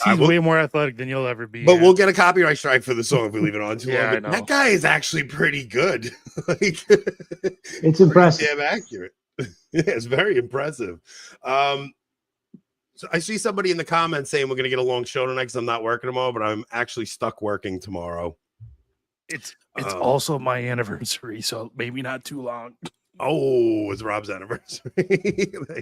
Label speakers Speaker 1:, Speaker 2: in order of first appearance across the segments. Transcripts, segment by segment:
Speaker 1: He's way more athletic than you'll ever be.
Speaker 2: But we'll get a copyright strike for the song if we leave it on too long.
Speaker 1: I know.
Speaker 2: That guy is actually pretty good. Like,
Speaker 3: it's impressive.
Speaker 2: Damn accurate. Yeah, it's very impressive. So I see somebody in the comments saying we're going to get a long show tonight because I'm not working tomorrow, but I'm actually stuck working tomorrow.
Speaker 1: It's also my anniversary, so maybe not too long.
Speaker 2: Oh, it's Rob's anniversary.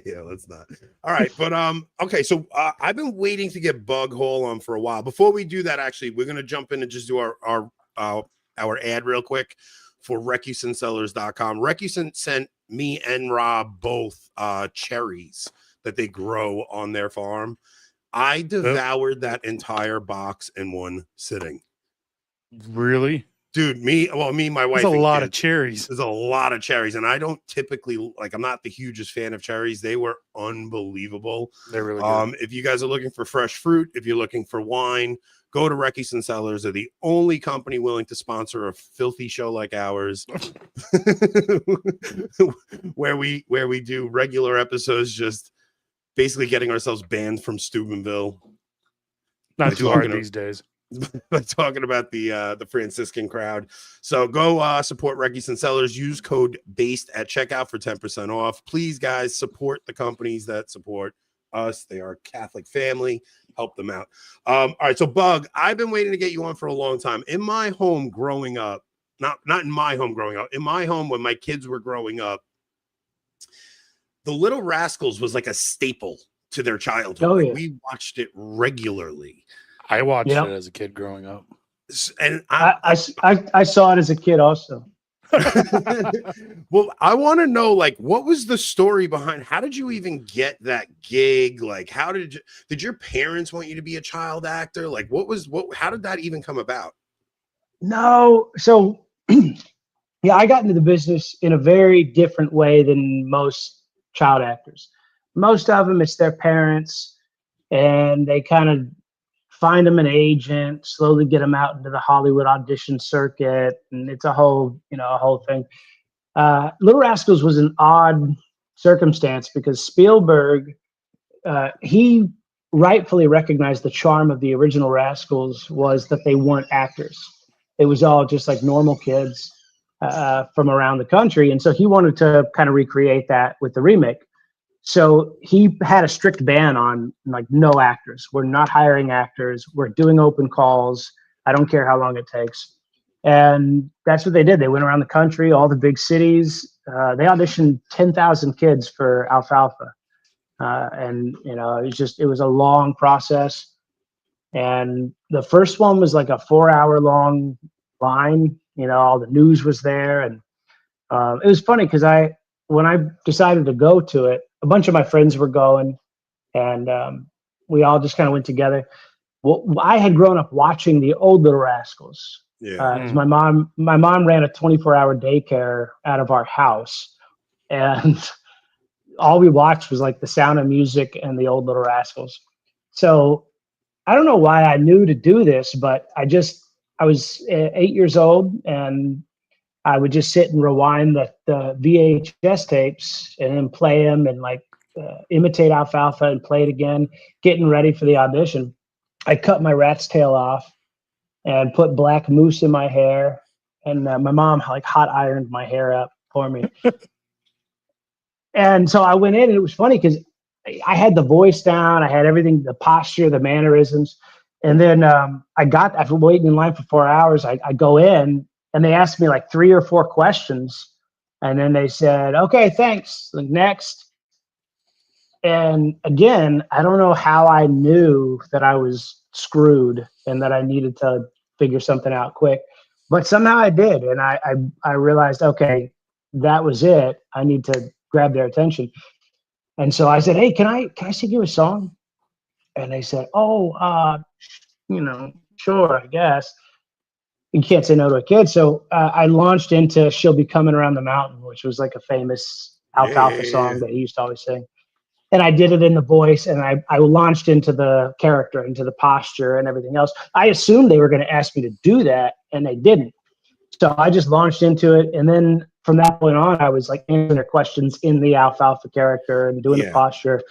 Speaker 2: Yeah, let's not. All right, but okay. So I've been waiting to get Bug Hole on for a while. Before we do that, actually, we're gonna jump in and just do our ad real quick for RecusenSellers.com. Recusen sent me and Rob both cherries that they grow on their farm. I devoured that entire box in one sitting.
Speaker 1: Really?
Speaker 2: Dude, me and my wife.
Speaker 1: There's a lot of cherries.
Speaker 2: There's a lot of cherries. And I don't typically I'm not the hugest fan of cherries. They were unbelievable.
Speaker 1: They're really good.
Speaker 2: If you guys are looking for fresh fruit, if you're looking for wine, go to Recusen Cellars. They're the only company willing to sponsor a filthy show like ours, where we do regular episodes, just basically getting ourselves banned from Steubenville.
Speaker 1: Not too hard these days.
Speaker 2: Talking about the Franciscan crowd. So go support Recusen Cellars. Use code BASED at checkout for 10% off. Please, guys, support the companies that support us. They are a Catholic family. Help them out. All right, so Bug, I've been waiting to get you on for a long time. In my home growing up, not in my home growing up, in my home when my kids were growing up, the Little Rascals was like a staple to their childhood.
Speaker 3: Oh, yeah.
Speaker 2: We watched it regularly.
Speaker 1: I watched it as a kid growing up.
Speaker 2: And
Speaker 3: I saw it as a kid also.
Speaker 2: Well, I want to know, like, what was the story behind, how did you even get that gig? Like, did your parents want you to be a child actor? Like, how did that even come about?
Speaker 3: No. So, yeah, I got into the business in a very different way than most child actors. Most of them, it's their parents, and they kind of find them an agent, slowly get them out into the Hollywood audition circuit, and it's a whole thing. Little Rascals was an odd circumstance because Spielberg, he rightfully recognized the charm of the original Rascals was that they weren't actors. It was all just like normal kids from around the country, and so he wanted to kind of recreate that with the remake. So he had a strict ban on, like, no actors. We're not hiring actors. We're doing open calls. I don't care how long it takes. And that's what they did. They went around the country, all the big cities. They auditioned 10,000 kids for Alfalfa. And, it was a long process. And the first one was like a 4-hour long line. All the news was there. And it was funny because when I decided to go to it, a bunch of my friends were going, and we all just kind of went together. Well, I had grown up watching the old Little Rascals. Yeah. My mom ran a 24-hour daycare out of our house, and all we watched was like The Sound of Music and the old Little Rascals. So I don't know why I knew to do this, but I was 8 years old, and I would just sit and rewind the VHS tapes and then play them and imitate Alfalfa and play it again, getting ready for the audition. I cut my rat's tail off and put black mousse in my hair, and my mom hot ironed my hair up for me. And so I went in, and it was funny because I had the voice down, I had everything, the posture, the mannerisms, and then after waiting in line for 4 hours, I go in. And they asked me like 3 or 4 questions. And then they said, okay, thanks. Next. And again, I don't know how I knew that I was screwed and that I needed to figure something out quick. But somehow I did. And I realized, okay, that was it. I need to grab their attention. And so I said, hey, can I sing you a song? And they said, sure, I guess. You can't say no to a kid. So I launched into She'll Be Coming Around the Mountain, which was like a famous Alfalfa song that he used to always sing. And I did it in the voice, and I launched into the character, into the posture and everything else. I assumed they were going to ask me to do that, and they didn't. So I just launched into it. And then from that point on, I was like answering their questions in the Alfalfa character and doing the posture.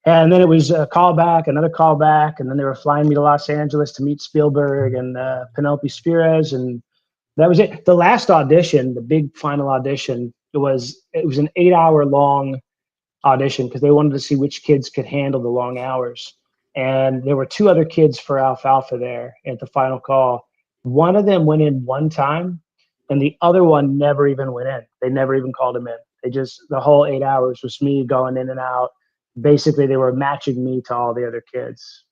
Speaker 3: And then it was a callback, another callback, and then they were flying me to Los Angeles to meet Spielberg and Penelope Spheres, and that was it. The last audition, the big final audition, it was an 8-hour long audition because they wanted to see which kids could handle the long hours. And there were 2 other kids for Alfalfa there at the final call. One of them went in one time, and the other one never even went in. They never even called him in. The whole 8 hours was me going in and out. Basically, they were matching me to all the other kids.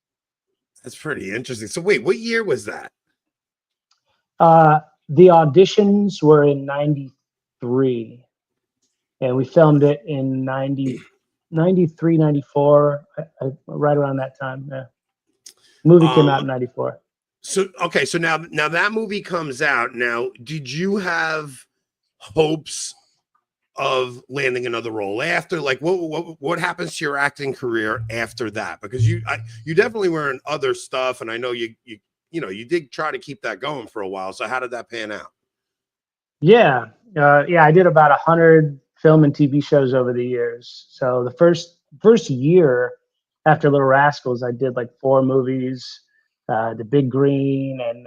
Speaker 2: That's pretty interesting. So wait, what year was that?
Speaker 3: The auditions were in 93, and we filmed it in 93, 94, right around that time. Yeah. Movie came out in 94.
Speaker 2: So, okay. So now that movie comes out. Now, did you have hopes of landing another role after? Like, what happens to your acting career after that? Because you definitely were in other stuff, and I know you did try to keep that going for a while. So how did that pan out?
Speaker 3: Yeah. I did about 100 film and TV shows over the years. So the first year after Little Rascals, I did like 4 movies, The Big Green and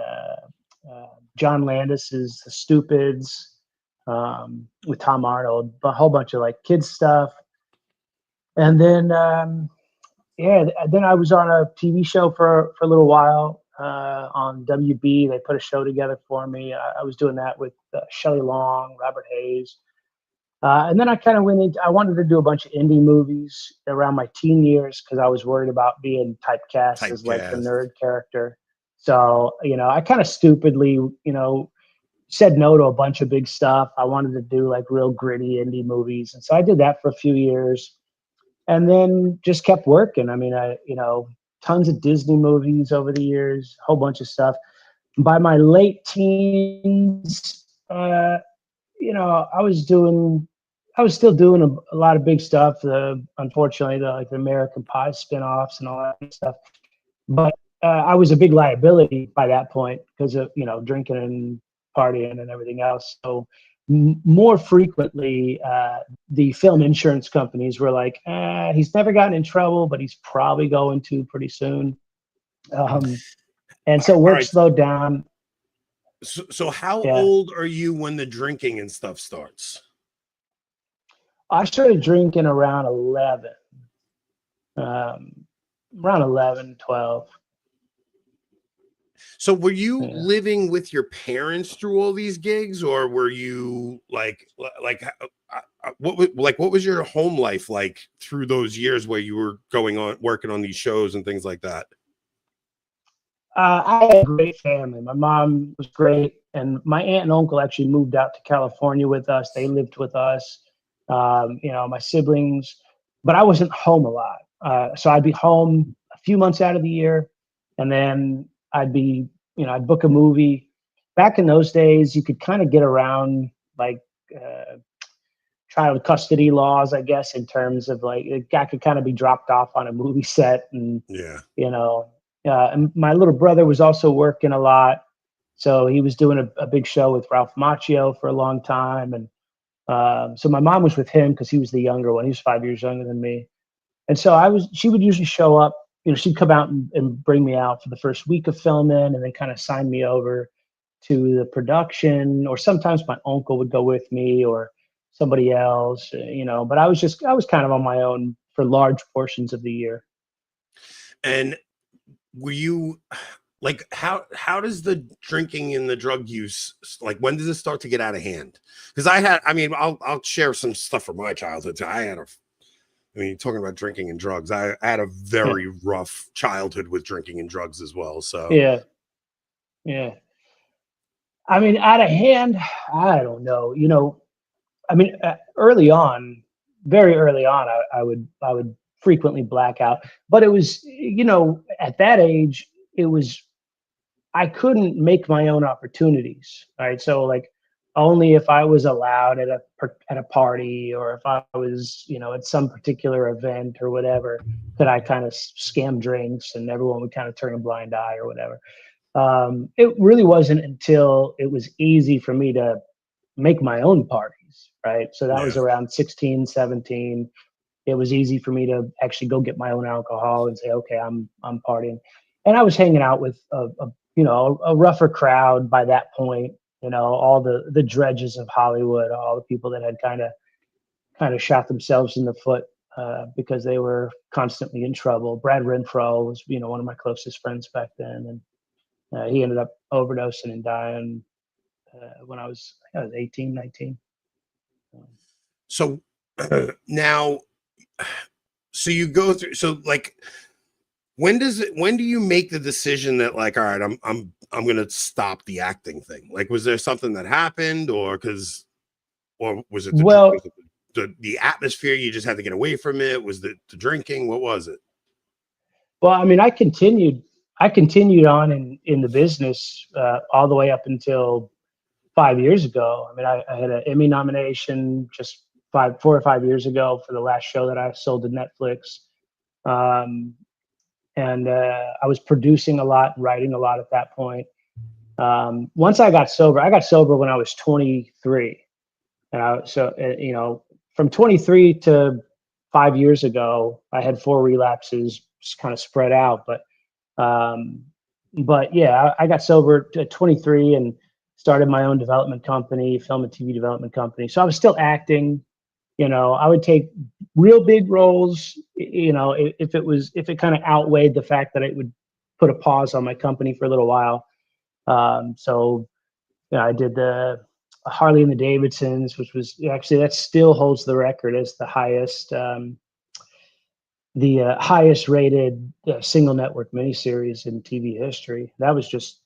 Speaker 3: John Landis's The Stupids, with Tom Arnold, a whole bunch of like kids stuff. And then, then I was on a TV show for a little while on WB. They put a show together for me. I was doing that with Shelley Long, Robert Hayes. And then I kind of I wanted to do a bunch of indie movies around my teen years because I was worried about being typecast as like the nerd character. So, I kind of stupidly, said no to a bunch of big stuff. I wanted to do like real gritty indie movies. And so I did that for a few years and then just kept working. I mean, tons of Disney movies over the years, a whole bunch of stuff. By my late teens, I was still doing a lot of big stuff. Unfortunately, the American Pie spinoffs and all that stuff. But I was a big liability by that point because of, drinking and partying and everything else. So more frequently, the film insurance companies were like, he's never gotten in trouble, but he's probably going to pretty soon. And so work slowed down.
Speaker 2: So how old are you when the drinking and stuff starts?
Speaker 3: I started drinking around 11. Around 11, 12.
Speaker 2: So were you living with your parents through all these gigs, or were you what was your home life like through those years where you were working on these shows and things like that?
Speaker 3: I had a great family. My mom was great, and my aunt and uncle actually moved out to California with us. They lived with us, my siblings, but I wasn't home a lot. So I'd be home a few months out of the year, and then I'd book a movie. Back in those days, you could kind of get around like child custody laws, I guess, in terms of like a guy could kind of be dropped off on a movie set, and and my little brother was also working a lot, so he was doing a big show with Ralph Macchio for a long time, and so my mom was with him because he was the younger one. He was 5 years younger than me, and so she would usually show up. She'd come out and bring me out for the first week of filming and then kind of sign me over to the production, or sometimes my uncle would go with me or somebody else, but I was kind of on my own for large portions of the year.
Speaker 2: And were you like, how does the drinking and the drug use, like, when does it start to get out of hand? Because I'll share some stuff from my childhood. Talking about drinking and drugs, I had a very rough childhood with drinking and drugs as well. So
Speaker 3: yeah. Out of hand, I don't know. Early on, very early on, I would frequently black out. But it was, at that age, I couldn't make my own opportunities, right? So like, only if I was allowed at a party, or if I was, at some particular event or whatever, could I kind of scam drinks and everyone would kind of turn a blind eye or whatever. It really wasn't until it was easy for me to make my own parties, right? So that was around 16, 17. it was easy for me to actually go get my own alcohol and say, okay, I'm partying. And I was hanging out with a rougher crowd by that point. All the dredges of Hollywood, all the people that had kind of shot themselves in the foot because they were constantly in trouble. Brad Renfro was, one of my closest friends back then, and he ended up overdosing and dying when I was 18, 19.
Speaker 2: So now, so you go through, so like, when do you make the decision that like, all right, I'm going to stop the acting thing? Like, was there something that happened or was it the atmosphere? You just had to get away from it. Was the drinking? What was it?
Speaker 3: Well, I mean, I continued on in the business all the way up until 5 years ago. I mean, I had an Emmy nomination just 4 or 5 years ago for the last show that I sold to Netflix. And I was producing a lot and writing a lot at that point. Once I got sober when I was 23. And from 23 to 5 years ago, I had 4 relapses, just kind of spread out. But yeah, I got sober at 23 and started my own development company, film and TV development company. So I was still acting. I would take real big roles, if it kind of outweighed the fact that it would put a pause on my company for a little while. So I did the Harley and the Davidsons, which was actually, that still holds the record as the highest rated single network miniseries in TV history. That was just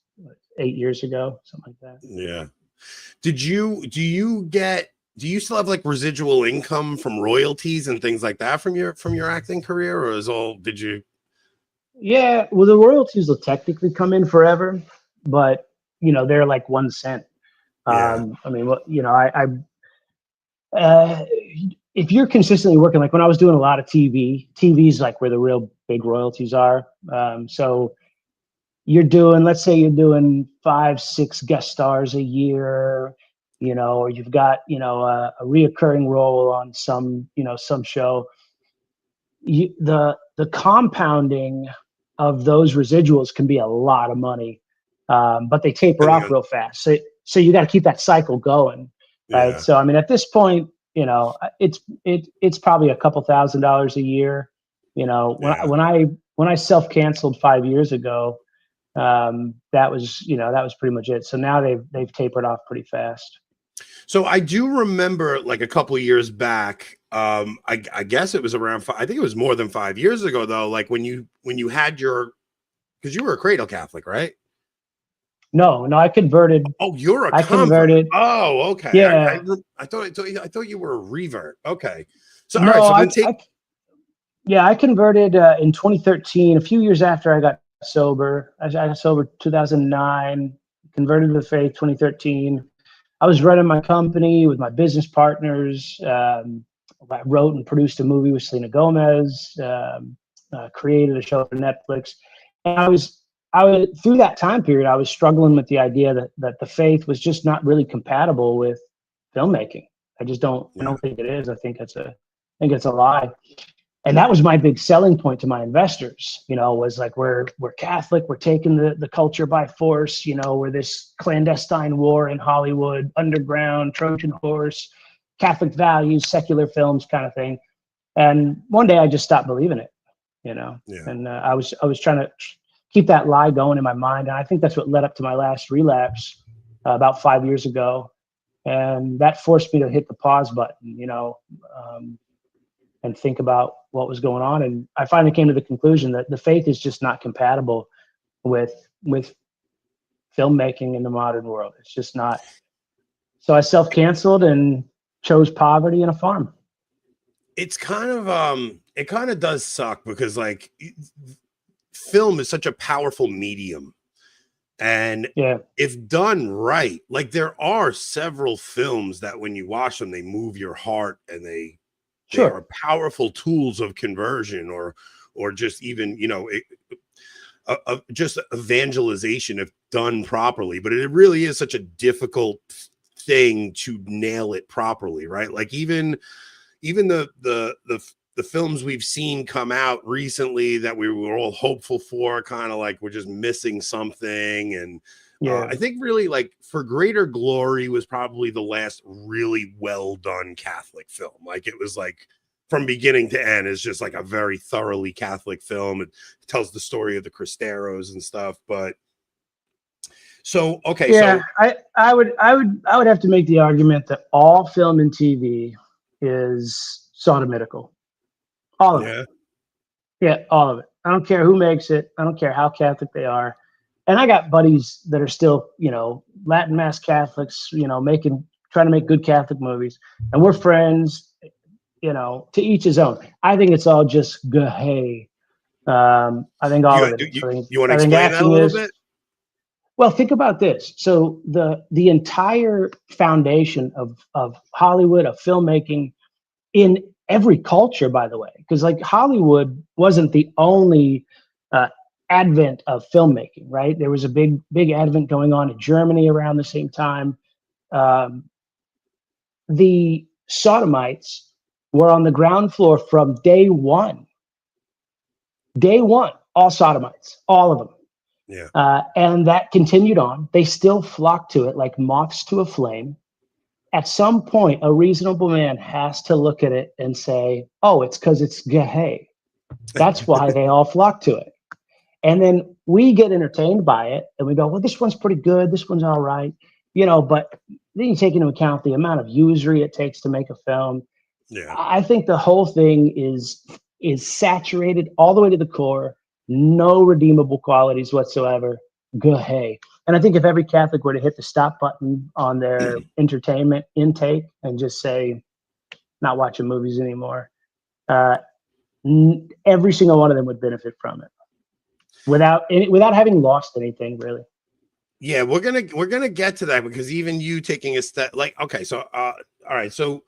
Speaker 3: 8 years ago, something like that.
Speaker 2: Yeah. Do you still have like residual income from royalties and things like that from your acting career, or did you?
Speaker 3: Yeah, well, the royalties will technically come in forever, but they're like 1 cent.
Speaker 2: Yeah.
Speaker 3: I mean, if you're consistently working, like when I was doing a lot of TV's like where the real big royalties are. So let's say you're doing 5-6 guest stars a year, or you've got, a reoccurring role on some show. The compounding of those residuals can be a lot of money, but they taper off real fast. So you got to keep that cycle going, right?
Speaker 2: Yeah.
Speaker 3: So I mean, at this point, it's probably a couple $1,000s a year. When I self-canceled 5 years ago, that was pretty much it. So now they've tapered off pretty fast.
Speaker 2: So I do remember like a couple of years back, I guess it was around I think it was more than 5 years ago though, like when you had because you were a cradle Catholic, right?
Speaker 3: No, I converted.
Speaker 2: Oh, you're a
Speaker 3: I
Speaker 2: convert.
Speaker 3: converted.
Speaker 2: Oh, okay.
Speaker 3: Yeah.
Speaker 2: I thought you were a revert. Okay. So
Speaker 3: No,
Speaker 2: all right, so
Speaker 3: I converted in 2013, a few years after I got sober. I got sober 2009, converted to the faith 2013. I was running my company with my business partners. I wrote and produced a movie with Selena Gomez, created a show for Netflix. And I was through that time period, I was struggling with the idea that the faith was just not really compatible with filmmaking. I don't think it is. I think it's a lie. And that was my big selling point to my investors, was like, we're Catholic, we're taking the culture by force, we're this clandestine war in Hollywood, underground, Trojan horse, Catholic values, secular films kind of thing. And one day I just stopped believing it, and I was trying to keep that lie going in my mind. And I think that's what led up to my last relapse about 5 years ago. And that forced me to hit the pause button, and think about what was going on. And I finally came to the conclusion that the faith is just not compatible with filmmaking in the modern world. It's just not. So I self-canceled and chose poverty and a farm.
Speaker 2: It's it kind of does suck because like film is such a powerful medium. And if done right, like there are several films that when you watch them, they move your heart and they are powerful tools of conversion or just even, just evangelization if done properly. But it really is such a difficult thing to nail it properly, right? Like even the the films we've seen come out recently that we were all hopeful for, kind of like we're just missing something. And I think really like For Greater Glory was probably the last really well done Catholic film. Like it was like from beginning to end is just like a very thoroughly Catholic film. It tells the story of the Cristeros and stuff. But so, okay.
Speaker 3: Yeah,
Speaker 2: so
Speaker 3: I would have to make the argument that all film and TV is sodomitical. All of it. Yeah, all of it. I don't care who makes it. I don't care how Catholic they are. And I got buddies that are still, Latin Mass Catholics, trying to make good Catholic movies. And we're friends, to each his own. I think it's all just gay. I think all of it.
Speaker 2: You want to explain that a little bit?
Speaker 3: Well, think about this. So the entire foundation of Hollywood, of filmmaking, in every culture, by the way, because like Hollywood wasn't the only advent of filmmaking, right? There was a big advent going on in Germany around the same time. The Sodomites were on the ground floor from day one. Day one, all Sodomites, all of them.
Speaker 2: Yeah.
Speaker 3: And that continued on. They still flocked to it like moths to a flame. At some point, a reasonable man has to look at it and say, oh, it's because it's gay. That's why they all flock to it. And then we get entertained by it and we go, well, this one's pretty good. This one's all right. But then you take into account the amount of usury it takes to make a film.
Speaker 2: Yeah.
Speaker 3: I think the whole thing is saturated all the way to the core. No redeemable qualities whatsoever. Gay. And I think if every Catholic were to hit the stop button on their entertainment intake and just say, not watching movies anymore, every single one of them would benefit from it without having lost anything, really.
Speaker 2: Yeah, we're gonna get to that, because even you taking a step, like, okay, so all right, so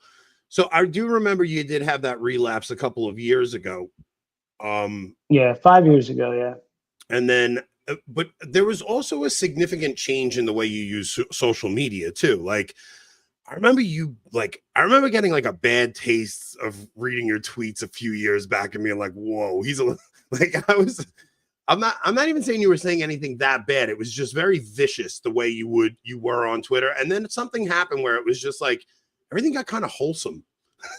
Speaker 2: I do remember you did have that relapse a couple of years ago.
Speaker 3: 5 years ago, yeah.
Speaker 2: And then, but there was also a significant change in the way you use social media too. Like, I remember getting like a bad taste of reading your tweets a few years back and being like, whoa, I'm not even saying you were saying anything that bad. It was just very vicious the way you were on Twitter. And then something happened where it was just like everything got kind of wholesome.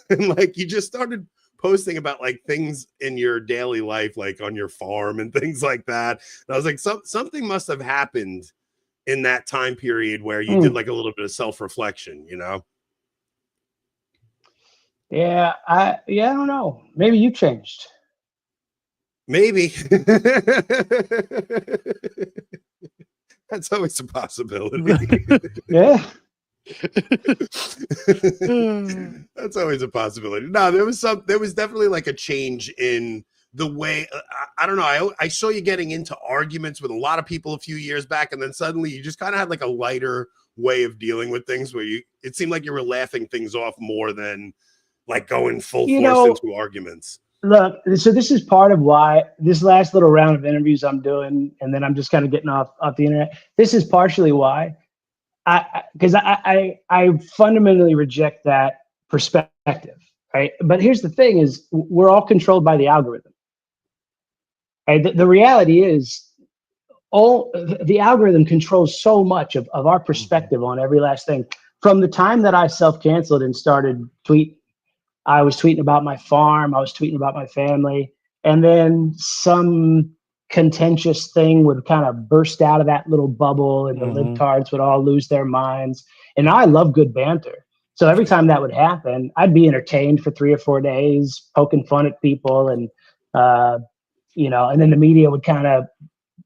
Speaker 2: And like you just started posting about like things in your daily life, like on your farm and things like that. And I was like, something must have happened in that time period where you did like a little bit of self-reflection,
Speaker 3: Yeah, I don't know. Maybe you changed.
Speaker 2: Maybe. That's always a possibility.
Speaker 3: Yeah.
Speaker 2: That's always a possibility. No, there was definitely like a change in the way, I don't know. I saw you getting into arguments with a lot of people a few years back, and then suddenly you just kind of had like a lighter way of dealing with things where it seemed like you were laughing things off more than like going full force into arguments.
Speaker 3: Look, so this is part of why this last little round of interviews I'm doing, and then I'm just kind of getting off the internet. This is partially why because I fundamentally reject that perspective, right? But here's the thing: is we're all controlled by the algorithm. Right? The reality is, the algorithm controls so much of our perspective on every last thing. From the time that I self-canceled and started tweeting, I was tweeting about my farm, I was tweeting about my family, and then some contentious thing would kind of burst out of that little bubble, and the libtards would all lose their minds. And I love good banter. So every time that would happen, I'd be entertained for 3 or 4 days, poking fun at people, and and then the media would kind of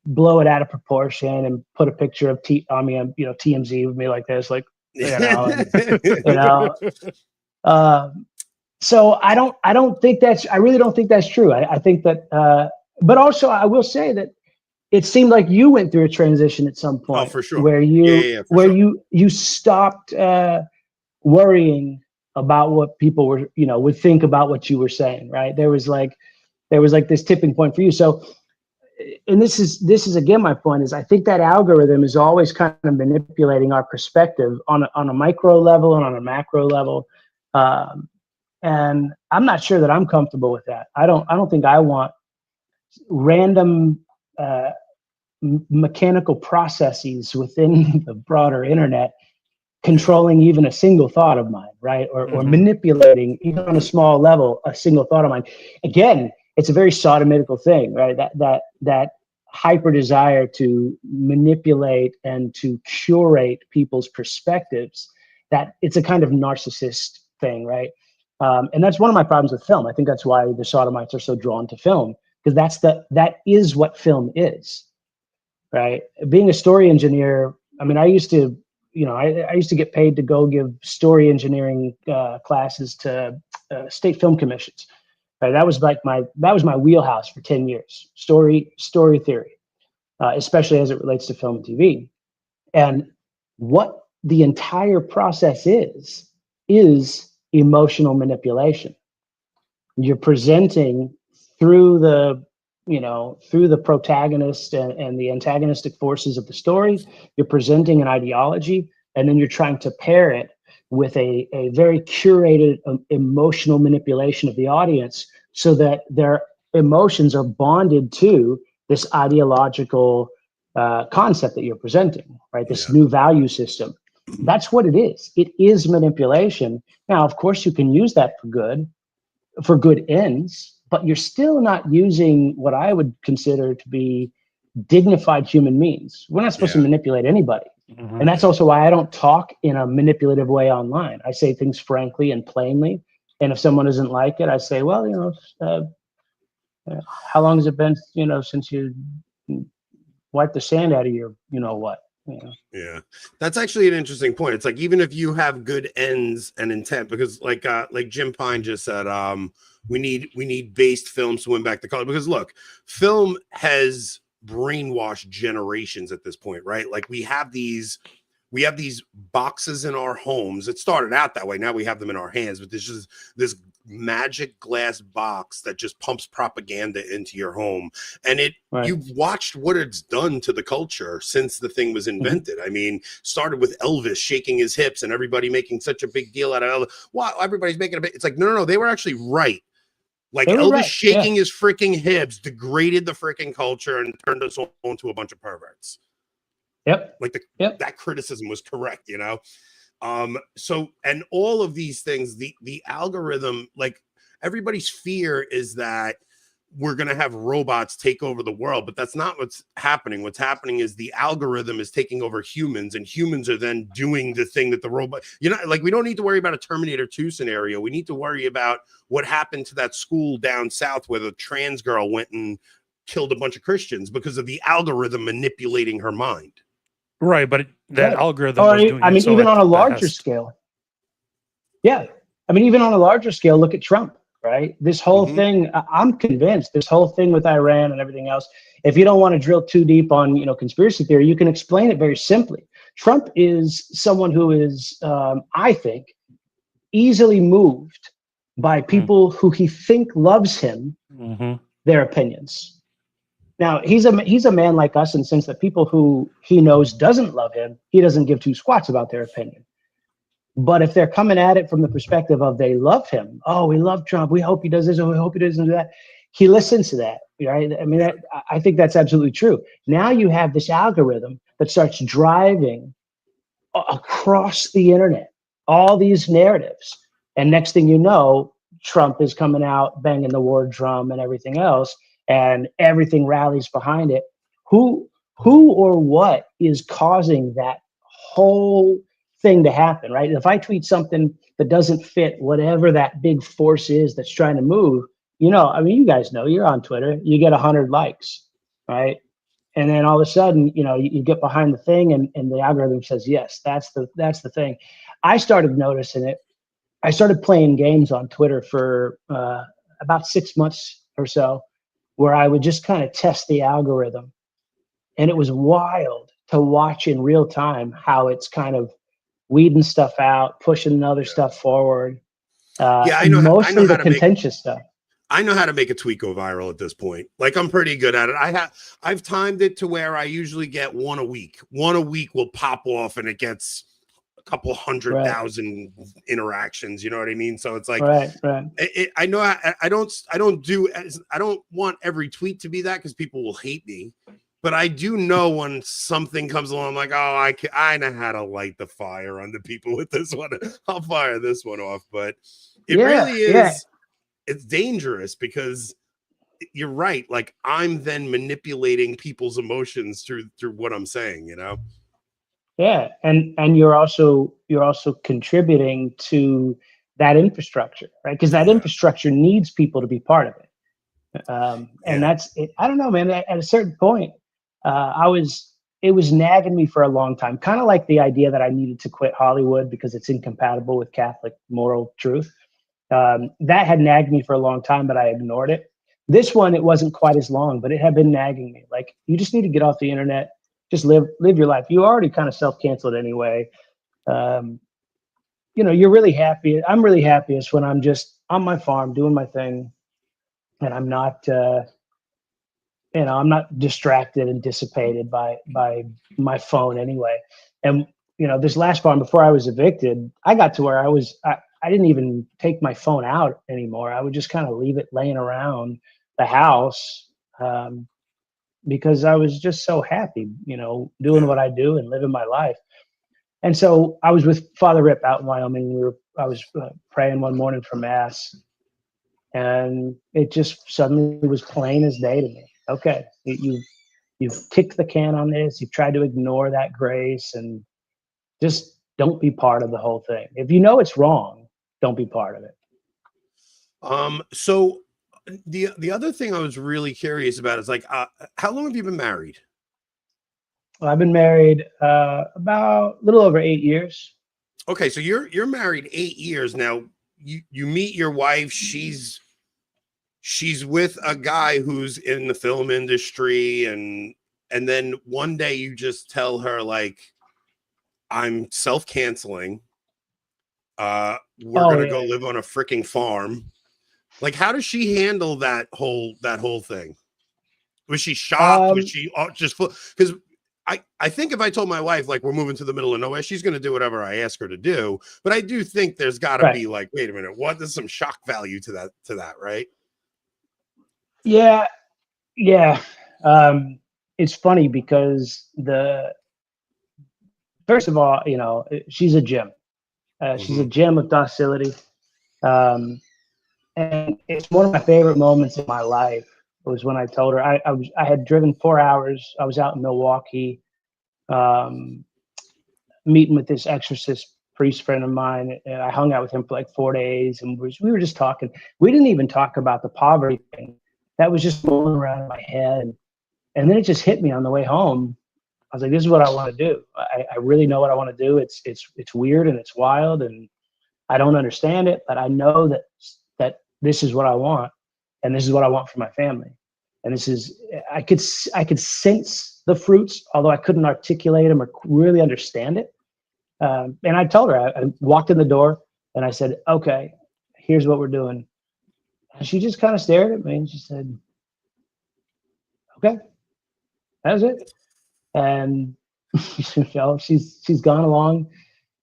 Speaker 3: blow it out of proportion and put a picture of TMZ with me like this, like, so I really don't think that's true. I think that, but also I will say that it seemed like you went through a transition at some point.
Speaker 2: Oh, for sure.
Speaker 3: Where you stopped worrying about what people would think about what you were saying, right? There was like this tipping point for you. So, and this is again, my point is, I think that algorithm is always kind of manipulating our perspective on a micro level and on a macro level. And I'm not sure that I'm comfortable with that. I don't think I want random mechanical processes within the broader internet controlling even a single thought of mine, right? Or manipulating, even on a small level, a single thought of mine. Again, it's a very sodomitical thing, right? That hyper desire to manipulate and to curate people's perspectives, that it's a kind of narcissist thing, right? And that's one of my problems with film. I think that's why the sodomites are so drawn to film, because that is what film is, right? Being a story engineer, I mean, I used to get paid to go give story engineering classes to state film commissions. Right, that was my wheelhouse for 10 years. Story theory, especially as it relates to film and TV. And what the entire process is emotional manipulation. You're presenting through the protagonist and the antagonistic forces of the story. You're presenting an ideology, and then you're trying to pair it with a very curated emotional manipulation of the audience so that their emotions are bonded to this ideological concept that you're presenting, right? This new value system. That's what it is. It is manipulation. Now, of course, you can use that for good ends, but you're still not using what I would consider to be dignified human means. We're not supposed to manipulate anybody. And that's also why I don't talk in a manipulative way online. I say things frankly and plainly. And if someone doesn't like it, I say, well, how long has it been, since you wiped the sand out of your, what?
Speaker 2: Yeah, that's actually an interesting point. It's like, even if you have good ends and intent, because like Jim Pine just said, we need based films to win back the color. Because look, film has brainwashed generations at this point, right? Like we have these boxes in our homes. It started out that way. Now we have them in our hands, but there's just this magic glass box that just pumps propaganda into your home. And you've watched what it's done to the culture since the thing was invented. I mean, started with Elvis shaking his hips and everybody making such a big deal out of Elvis. Wow, everybody's making a big, it's like, no, they were actually right. Like Elvis shaking his freaking hips degraded the freaking culture and turned us all into a bunch of perverts. That criticism was correct, So, and all of these things, the algorithm, like everybody's fear is that we're going to have robots take over the world, but that's not what's happening. What's happening is the algorithm is taking over humans, and humans are then doing the thing that the robot, like we don't need to worry about a Terminator 2 scenario. We need to worry about what happened to that school down south where the trans girl went and killed a bunch of Christians because of the algorithm manipulating her mind.
Speaker 1: Right, but that algorithm was doing it so
Speaker 3: even on a larger
Speaker 1: behest.
Speaker 3: scale. Yeah. I mean, even on a larger scale, look at Trump, right? This whole thing, I'm convinced, this whole thing with Iran and everything else, if you don't want to drill too deep on, conspiracy theory, you can explain it very simply. Trump is someone who is, I think, easily moved by people who he think loves him, their opinions. Now, he's a man like us in the sense that people who he knows doesn't love him, he doesn't give two squats about their opinion. But if they're coming at it from the perspective of they love him, oh, we love Trump, we hope he does this, or we hope he doesn't do that, he listens to that, right? I mean, I think that's absolutely true. Now you have this algorithm that starts driving across the internet all these narratives. And next thing you know, Trump is coming out banging the war drum and everything else, and everything rallies behind it. Who or what is causing that whole thing to happen, right? If I tweet something that doesn't fit whatever that big force is that's trying to move, I mean, you guys know, you're on Twitter, you get 100 likes, right? And then all of a sudden, you get behind the thing and the algorithm says, yes, that's the thing. I started noticing it. I started playing games on Twitter for about 6 months or so, where I would just kind of test the algorithm. And it was wild to watch in real time how it's kind of weeding stuff out, pushing other stuff forward.
Speaker 2: I know
Speaker 3: mostly
Speaker 2: how
Speaker 3: the contentious stuff.
Speaker 2: I know how to make a tweet go viral at this point. Like, I'm pretty good at it. I've timed it to where I usually get one a week. One a week will pop off and it gets couple hundred
Speaker 3: Right.
Speaker 2: thousand interactions. You know what I mean? So it's like,
Speaker 3: Right.
Speaker 2: I know I don't want every tweet to be that because people will hate me. But I do know when something comes along, I'm like, oh, I know how to light the fire on the people with this one. I'll fire this one off. But it really is, it's dangerous because you're right. Like I'm then manipulating people's emotions through what I'm saying, you know?
Speaker 3: Yeah. And you're also contributing to that infrastructure, right? Because that infrastructure needs people to be part of it. And that's it. I don't know, man. At a certain point, it was nagging me for a long time, kind of like the idea that I needed to quit Hollywood because it's incompatible with Catholic moral truth. That had nagged me for a long time, but I ignored it. This one, it wasn't quite as long, but it had been nagging me. Like, you just need to get off the internet, just live your life. You already kind of self-canceled anyway. You're really happy. I'm really happiest when I'm just on my farm doing my thing, and I'm not I'm not distracted and dissipated by my phone anyway. And this last farm, before I was evicted, I got to where I didn't even take my phone out anymore. I would just kind of leave it laying around the house, because I was just so happy, doing what I do and living my life. And so I was with Father Rip out in Wyoming. I was praying one morning for mass, and it just suddenly was plain as day to me. Okay, you've kicked the can on this. You've tried to ignore that grace, and just don't be part of the whole thing. If you know it's wrong, don't be part of it.
Speaker 2: So the other thing I was really curious about is like, how long have you been married?
Speaker 3: Well, I've been married about a little over 8 years.
Speaker 2: Okay, so you're married 8 years now. You meet your wife. She's with a guy who's in the film industry, and then one day you just tell her like, I'm self-canceling. We're gonna go live on a freaking farm. Like, how does she handle that whole thing? Was she shocked? Was she just full? Because I think if I told my wife like we're moving to the middle of nowhere, she's going to do whatever I ask her to do. But I do think there's got to be like, wait a minute, what? There's some shock value to that, right?
Speaker 3: Yeah. It's funny because first of all, she's a gem. She's a gem of docility. And it's one of my favorite moments in my life was when I told her I had driven 4 hours. I was out in Milwaukee, meeting with this exorcist priest friend of mine, and I hung out with him for like 4 days, and we were just talking. We didn't even talk about the poverty thing. That was just rolling around in my head, and then it just hit me on the way home. I was like, "This is what I want to do. I really know what I want to do. It's weird and it's wild, and I don't understand it, but I know that this is what I want, and this is what I want for my family. And this is I could sense the fruits, although I couldn't articulate them or really understand it. And I told her, I walked in the door and I said, "Okay, here's what we're doing." And she just kind of stared at me and she said, "Okay, that was it." And she's gone along,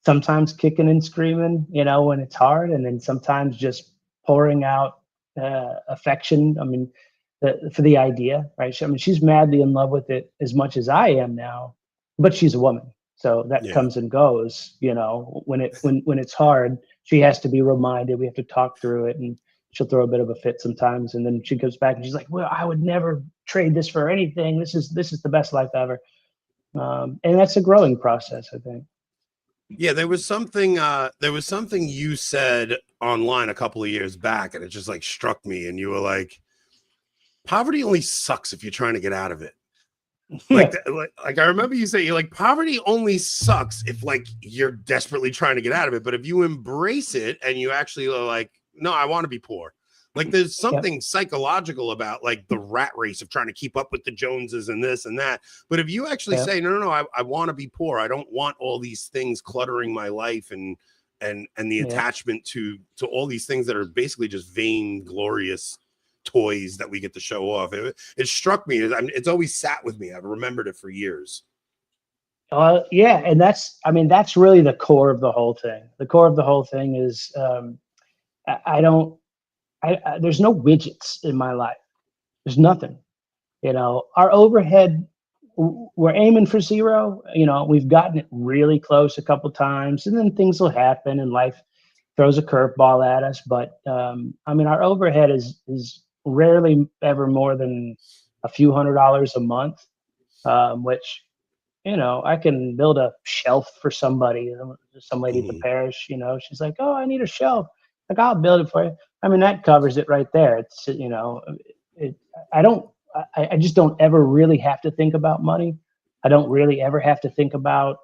Speaker 3: sometimes kicking and screaming, when it's hard, and then sometimes just pouring out affection. I mean, for the idea, right? She's madly in love with it as much as I am now, but she's a woman, so that comes and goes. When it's hard, she has to be reminded. We have to talk through it, and she'll throw a bit of a fit sometimes, and then she goes back and she's like, "Well, I would never trade this for anything. This is the best life ever." And that's a growing process, I think.
Speaker 2: Yeah, there was something you said online a couple of years back, and it just like struck me. And you were like, "Poverty only sucks if you're trying to get out of it." Like, like I remember you saying, you're like, poverty only sucks if like you're desperately trying to get out of it. But if you embrace it and you actually are like, no, I want to be poor. Like there's something psychological about like the rat race of trying to keep up with the Joneses and this and that. But if you actually say, no, I want to be poor. I don't want all these things cluttering my life and the attachment to all these things that are basically just vain, glorious toys that we get to show off. It struck me. It's always sat with me. I've remembered it for years.
Speaker 3: Yeah, and that's really the core of the whole thing. The core of the whole thing is I don't. There's no widgets in my life. There's nothing. Our overhead, we're aiming for zero. We've gotten it really close a couple times, and then things will happen, and life throws a curveball at us. But our overhead is rarely ever more than a few $100s a month, which I can build a shelf for somebody. Some lady at the
Speaker 2: Mhm.
Speaker 3: parish, she's like, "Oh, I need a shelf." Like, I'll build it for you. That covers it right there. It's, it, I don't, I just don't ever really have to think about money. I don't really ever have to think about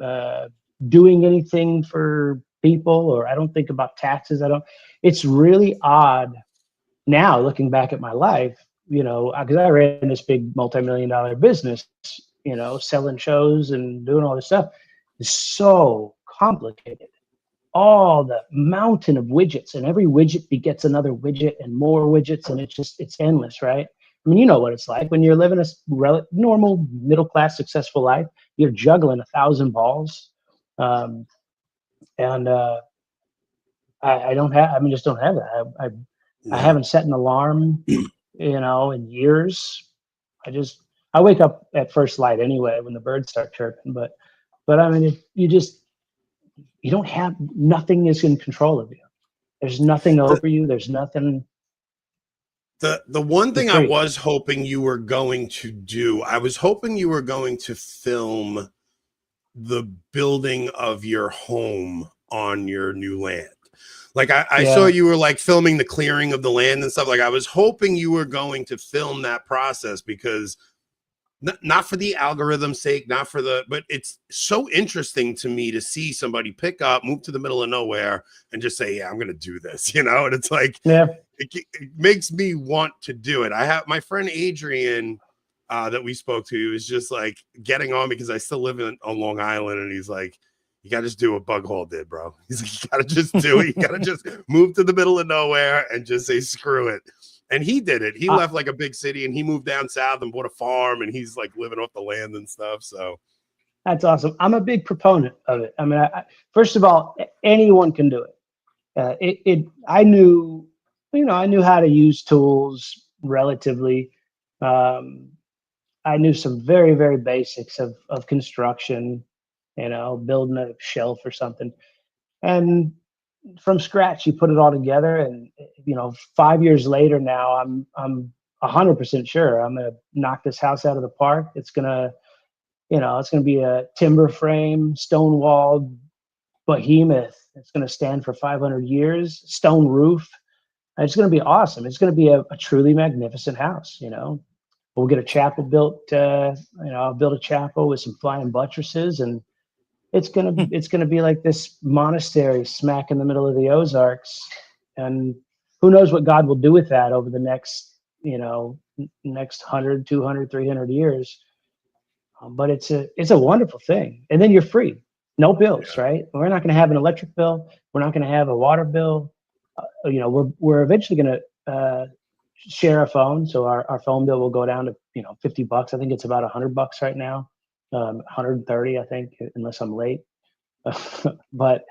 Speaker 3: uh, doing anything for people, or I don't think about taxes. It's really odd now looking back at my life, because I ran this big multi-million-dollar business, selling shows and doing all this stuff. It's so complicated. All the mountain of widgets, and every widget begets another widget and more widgets, and it's endless, right? You know what it's like when you're living a normal middle-class successful life. You're juggling 1,000 balls, um, and I don't have. Just don't have that. I
Speaker 2: Yeah.
Speaker 3: haven't set an alarm, in years. I wake up at first light anyway when the birds start chirping. But you don't have, nothing is in control of you. There's nothing
Speaker 2: The
Speaker 3: over you. There's nothing.
Speaker 2: the one
Speaker 3: You're
Speaker 2: thing I
Speaker 3: free.
Speaker 2: was hoping you were going to do, I was hoping you were going to film the building of your home on your new land. Like I saw
Speaker 3: Yeah.
Speaker 2: you were like filming the clearing of the land and stuff. Like I was hoping you were going to film that process, because not for the algorithm's sake, not for but it's so interesting to me to see somebody pick up, move to the middle of nowhere, and just say, "Yeah, I'm going to do this," And it's like,
Speaker 3: Yeah.
Speaker 2: it makes me want to do it. I have my friend Adrian that we spoke to, is just like getting on, because I still live on Long Island, and he's like, "You got to just do what Bug Hall did, bro." He's like, "You got to just do it. You got to just move to the middle of nowhere and just say screw it." And he did it. He
Speaker 3: I,
Speaker 2: left like a big city, and he moved down south and bought a farm, and he's like living off the land and stuff. So
Speaker 3: that's awesome. I'm a big proponent of it. First of all, anyone can do it. I knew how to use tools relatively. Um, I knew some very, very basics of construction, building a shelf or something. And from scratch, you put it all together. And, 5 years later now, I'm 100% sure I'm going to knock this house out of the park. It's going to be a timber frame, stone walled behemoth. It's going to stand for 500 years, stone roof. It's going to be awesome. It's going to be a truly magnificent house. We'll get a chapel built. I'll build a chapel with some flying buttresses, and it's gonna be like this monastery smack in the middle of the Ozarks. And who knows what God will do with that over the next 100, 200, 300 years. But it's a wonderful thing. And then you're free, no bills,
Speaker 2: yeah,
Speaker 3: right? We're not going to have an electric bill. We're not going to have a water bill. We're eventually going to share a phone, so our phone bill will go down to $50. I think it's about $100 right now, 130, I think, unless I'm late. But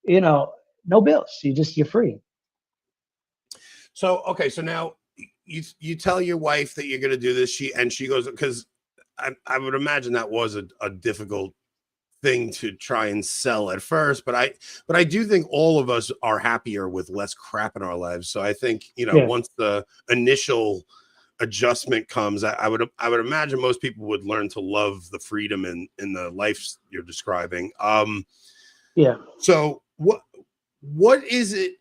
Speaker 3: you know, no bills. You're free.
Speaker 2: so okay, so now you tell your wife that you're going to do this. She goes, because I would imagine that was a difficult thing to try and sell at first, but I do think all of us are happier with less crap in our lives. So I think,
Speaker 3: Yeah,
Speaker 2: once the initial adjustment comes, I would imagine most people would learn to love the freedom in the life you're describing.
Speaker 3: yeah.
Speaker 2: So what is it?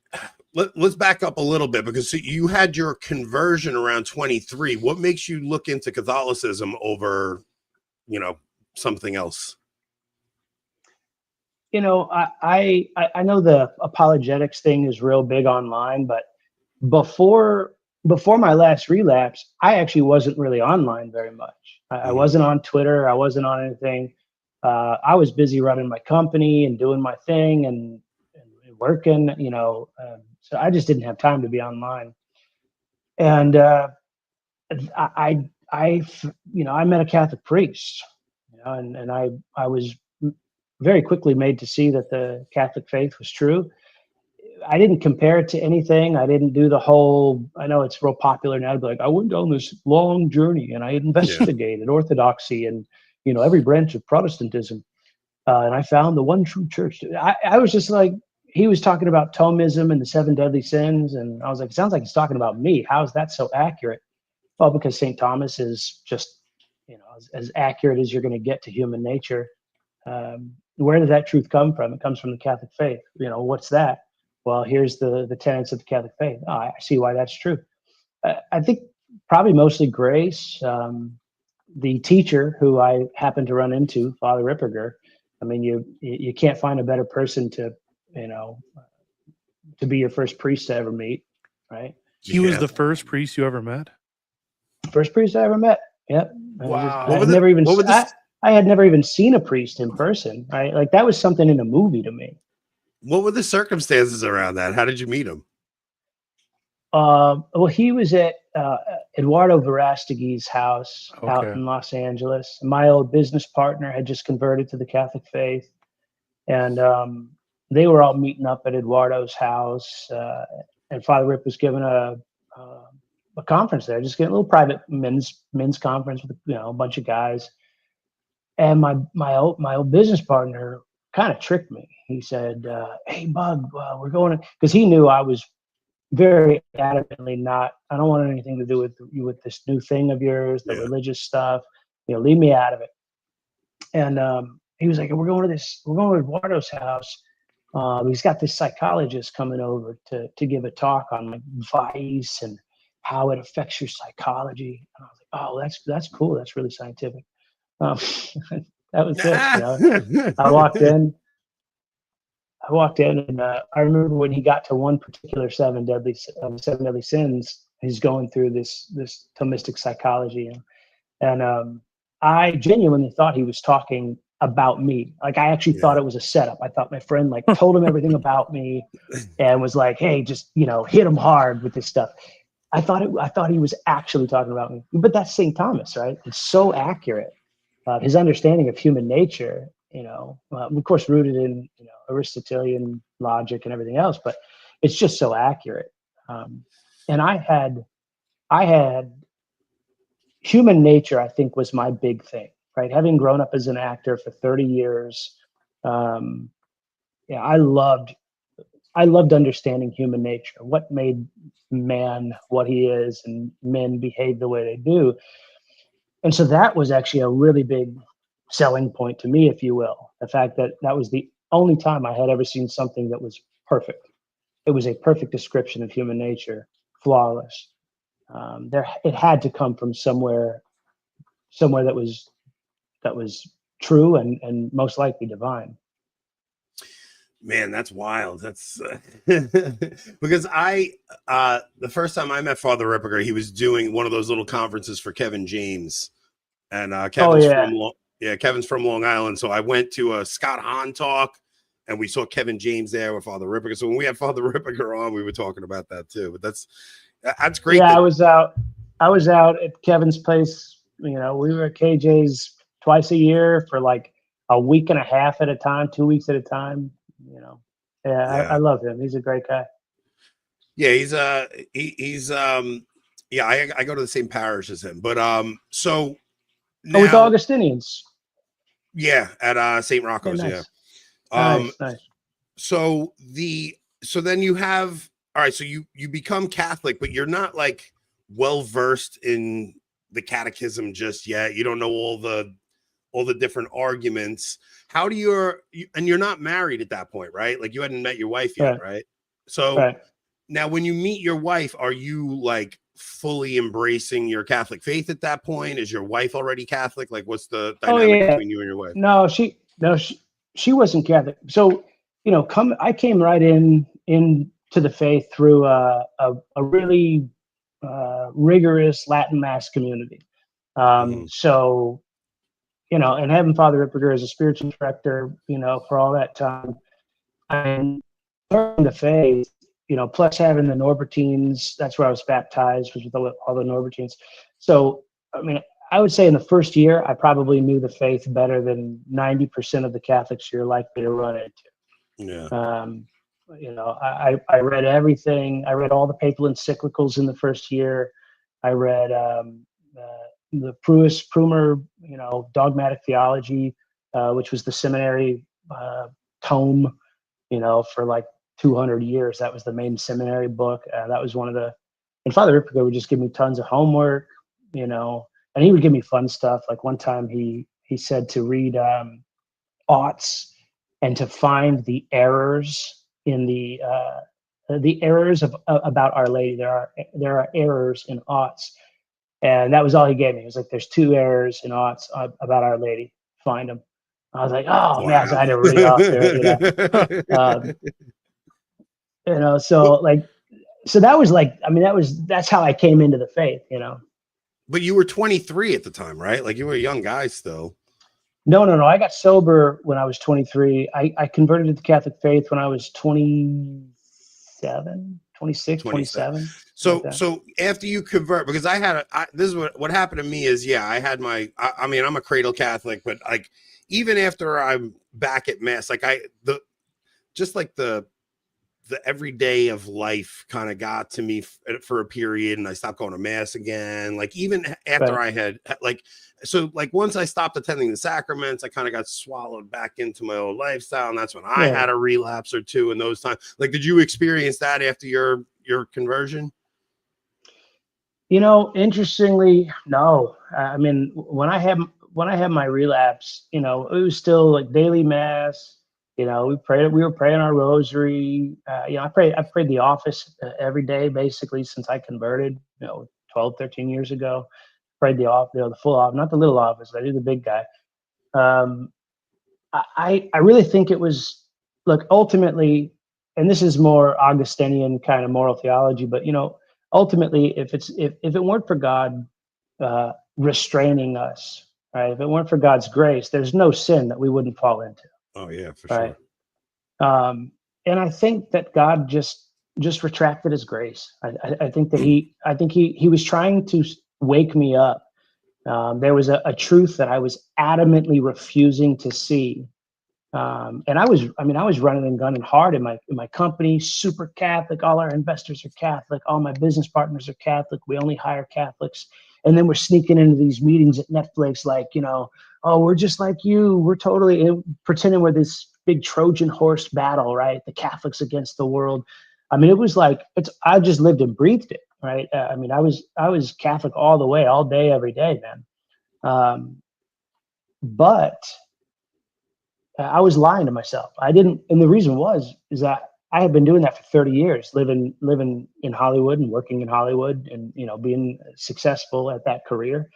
Speaker 2: Let's back up a little bit, because you had your conversion around 23. What makes you look into Catholicism over, something else?
Speaker 3: I know the apologetics thing is real big online, but before before my last relapse, I actually wasn't really online very much. I
Speaker 2: Mhm.
Speaker 3: wasn't on Twitter. I wasn't on anything. I was busy running my company and doing my thing and working. So I just didn't have time to be online. And I met a Catholic priest. know, and I was very quickly made to see that the Catholic faith was true. I didn't compare it to anything. I didn't do the whole, I know it's real popular now to be like, I went down this long journey and I
Speaker 2: Yeah.
Speaker 3: investigated orthodoxy and, you know, every branch of Protestantism. And I found the one true church. I was just like, he was talking about Thomism and the seven deadly sins. And I was like, it sounds like he's talking about me. How is that so accurate? Well, because St. Thomas is just, you know, as accurate as you're going to get to human nature. Where does that truth come from? It comes from the Catholic faith. You know, what's that? Well, here's the tenets of the Catholic faith. Oh, I see why that's true. I think probably mostly grace. The teacher who I happened to run into, Father Ripperger. I mean, you can't find a better person to, you know, to be your first priest to ever meet, right?
Speaker 1: He was
Speaker 2: Yeah.
Speaker 1: the first priest you ever met?
Speaker 3: First priest I ever met. Yep.
Speaker 1: Wow.
Speaker 3: I had never even seen a priest in person. Right? Like that was something in a movie to me.
Speaker 2: What were the circumstances around that? How did you meet him?
Speaker 3: Well, he was at Eduardo Verastegui's house out
Speaker 1: Okay.
Speaker 3: in Los Angeles. My old business partner had just converted to the Catholic faith, and they were all meeting up at Eduardo's house. And Father Rip was giving a conference there, just getting a little private men's conference with, you know, a bunch of guys. And my old business partner kind of tricked me. He said, "Hey, Bug, we're going to," because he knew I was very adamantly not. I don't want anything to do with you with this new thing of yours, the
Speaker 2: Yeah.
Speaker 3: religious stuff. You know, leave me out of it. And he was like, We're going to Eduardo's house. He's got this psychologist coming over to give a talk on like vice and how it affects your psychology." And I was like, "Oh, that's cool. That's really scientific." Um, that was it. You know, I walked in. And I remember when he got to one particular seven deadly sins. He's going through this Thomistic psychology, and I genuinely thought he was talking about me. Like I actually thought it was a setup. I thought my friend like told him everything about me, and was like, "Hey, just, you know, hit him hard with this stuff." I thought he was actually talking about me. But that's St. Thomas, right? It's so accurate. His understanding of human nature, you know, of course, rooted in, you know, Aristotelian logic and everything else, but it's just so accurate. And I had human nature, I think, was my big thing, right? Having grown up as an actor for 30 years, yeah, I loved understanding human nature, what made man what he is, and men behave the way they do. And so that was actually a really big selling point to me, if you will. The fact that that was the only time I had ever seen something that was perfect. It was a perfect description of human nature, flawless. It had to come from somewhere that was true and most likely divine.
Speaker 2: Man, that's wild. That's because the first time I met Father Ripperger, he was doing one of those little conferences for Kevin James, and Kevin's from Long Island. So I went to a Scott Hahn talk, and we saw Kevin James there with Father Ripperger. So when we had Father Ripperger on, we were talking about that too. But that's great.
Speaker 3: Yeah, I was out at Kevin's place. You know, we were at KJ's twice a year for like a week and a half at a time, 2 weeks at a time. You know, I love him. He's a great guy.
Speaker 2: Yeah, I go to the same parish as him. But so now,
Speaker 3: with the Augustinians.
Speaker 2: Yeah, at St. Rocco's.
Speaker 3: Yeah,
Speaker 2: nice.
Speaker 3: Nice.
Speaker 2: So then you have, all right, so you become Catholic, but you're not like well versed in the catechism just yet. You don't know all the different arguments. How do and you're not married at that point, right? Like you hadn't met your wife yet, right? So now when you meet your wife, are you like fully embracing your Catholic faith at that point? Is your wife already Catholic? Like what's the dynamic between you and your wife?
Speaker 3: No, she wasn't Catholic. So, you know, I came right into the faith through a really rigorous Latin Mass community. So, you know, and having Father Ripperger as a spiritual director, you know, for all that time, and learning the faith, you know, plus having the Norbertines, that's where I was baptized, was with all the Norbertines. So, I mean, I would say in the first year, I probably knew the faith better than 90% of the Catholics you're likely to run into.
Speaker 2: Yeah.
Speaker 3: I read everything. I read all the papal encyclicals in the first year. I read the Prumer, dogmatic theology, which was the seminary tome, for like 200 years. That was the main seminary book. That was and Father Ripperger would just give me tons of homework, and he would give me fun stuff. Like one time he said to read aughts and to find the errors in the errors about Our Lady. There are errors in aughts, and that was all he gave me. He was like, "There's 2 errors in aughts about Our Lady. Find them." I was like, "Oh man!" So I had to read off there, So like, so that was like, that's how I came into the faith,
Speaker 2: But you were 23 at the time, right? Like you were a young guy still.
Speaker 3: No. I got sober when I was 23. I converted to the Catholic faith when I was 27, 26, 27.
Speaker 2: So after you convert, because this is what happened to me is, I had I'm a cradle Catholic, but like, even after I'm back at mass, like the everyday of life kind of got to me for a period, and I stopped going to mass again. Like even after I had once I stopped attending the sacraments, I kind of got swallowed back into my old lifestyle, and that's when I had a relapse or two in those times. Like, did you experience that after your conversion?
Speaker 3: Interestingly, no. I mean, when I had my relapse, it was still like daily mass. We were praying our rosary. I prayed the office every day, basically, since I converted, 12, 13 years ago. Prayed the full office, not the little office. I do the big guy. I really think it was, look, ultimately, and this is more Augustinian kind of moral theology, but, ultimately, if it weren't for God restraining us, right? If it weren't for God's grace, there's no sin that we wouldn't fall into.
Speaker 2: Oh yeah, for
Speaker 3: right?
Speaker 2: sure.
Speaker 3: And I think that God just retracted His grace. I think that he was trying to wake me up. There was a truth that I was adamantly refusing to see. And I was running and gunning hard in my company, super Catholic. All our investors are Catholic. All my business partners are Catholic. We only hire Catholics. And then we're sneaking into these meetings at Netflix, like, oh, we're just like you. We're totally pretending we're this big Trojan horse battle, right? The Catholics against the world. I mean, it was like, I just lived and breathed it, right? I was Catholic all the way, all day, every day, man. But I was lying to myself. I didn't, and the reason is that I had been doing that for 30 years, living in Hollywood and working in Hollywood and, being successful at that career.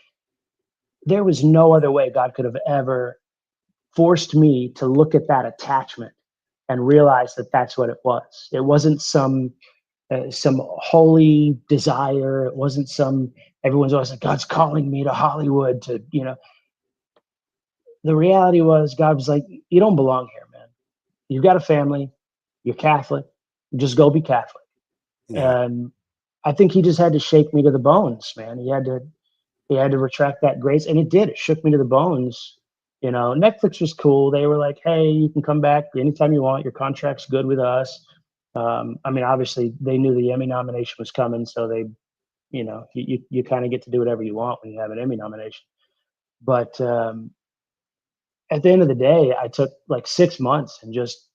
Speaker 3: There was no other way God could have ever forced me to look at that attachment and realize that that's what it was. It wasn't some holy desire. It wasn't everyone's always like, God's calling me to Hollywood to, The reality was God was like, you don't belong here, man. You've got a family. You're Catholic. Just go be Catholic.
Speaker 2: Yeah.
Speaker 3: And I think He just had to shake me to the bones, man. He had to retract that grace, and it did. It shook me to the bones. Netflix was cool. They were like, hey, you can come back anytime you want. Your contract's good with us. Obviously they knew the Emmy nomination was coming, so they, you kind of get to do whatever you want when you have an Emmy nomination. But at the end of the day, I took like 6 months and just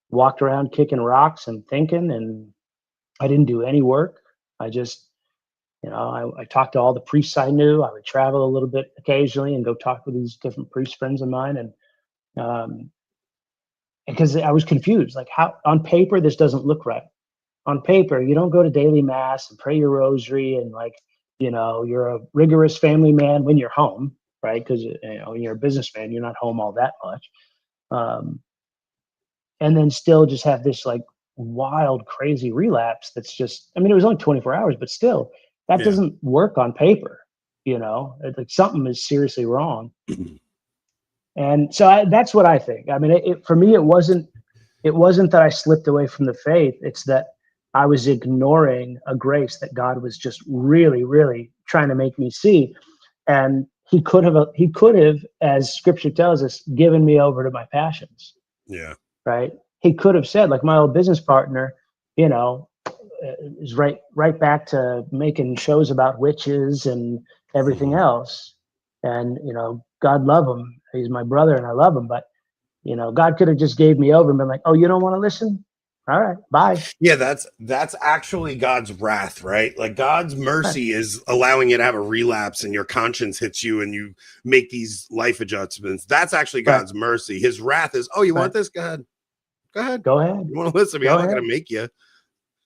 Speaker 3: walked around kicking rocks and thinking, and I didn't do any work. I just, I talked to all the priests I knew. I would travel a little bit occasionally and go talk with these different priest friends of mine. And because I was confused, like, how on paper, this doesn't look right. On paper, you don't go to daily mass and pray your rosary and, like, you're a rigorous family man when you're home, right? Because, when you're a businessman, you're not home all that much. And then still just have this like wild, crazy relapse. That's just, it was only 24 hours, but still, that doesn't work on paper. Like something is seriously wrong. And so that's what I think. For me, it wasn't that I slipped away from the faith. It's that I was ignoring a grace that God was just really, really trying to make me see. And he could have, as scripture tells us, given me over to my passions.
Speaker 2: Yeah.
Speaker 3: Right. He could have said, like my old business partner, you know, is right back to making shows about witches and everything else. And, you know, God love him. He's my brother and I love him. But, you know, God could have just gave me over and been like, oh, you don't want to listen? All right, bye.
Speaker 2: Yeah, that's actually God's wrath, right? Like God's mercy is allowing you to have a relapse and your conscience hits you and you make these life adjustments. That's actually God's mercy. His wrath is, oh, you want this? Go ahead. Go ahead.
Speaker 3: Go ahead.
Speaker 2: You want to listen to me? I'm not going to make you.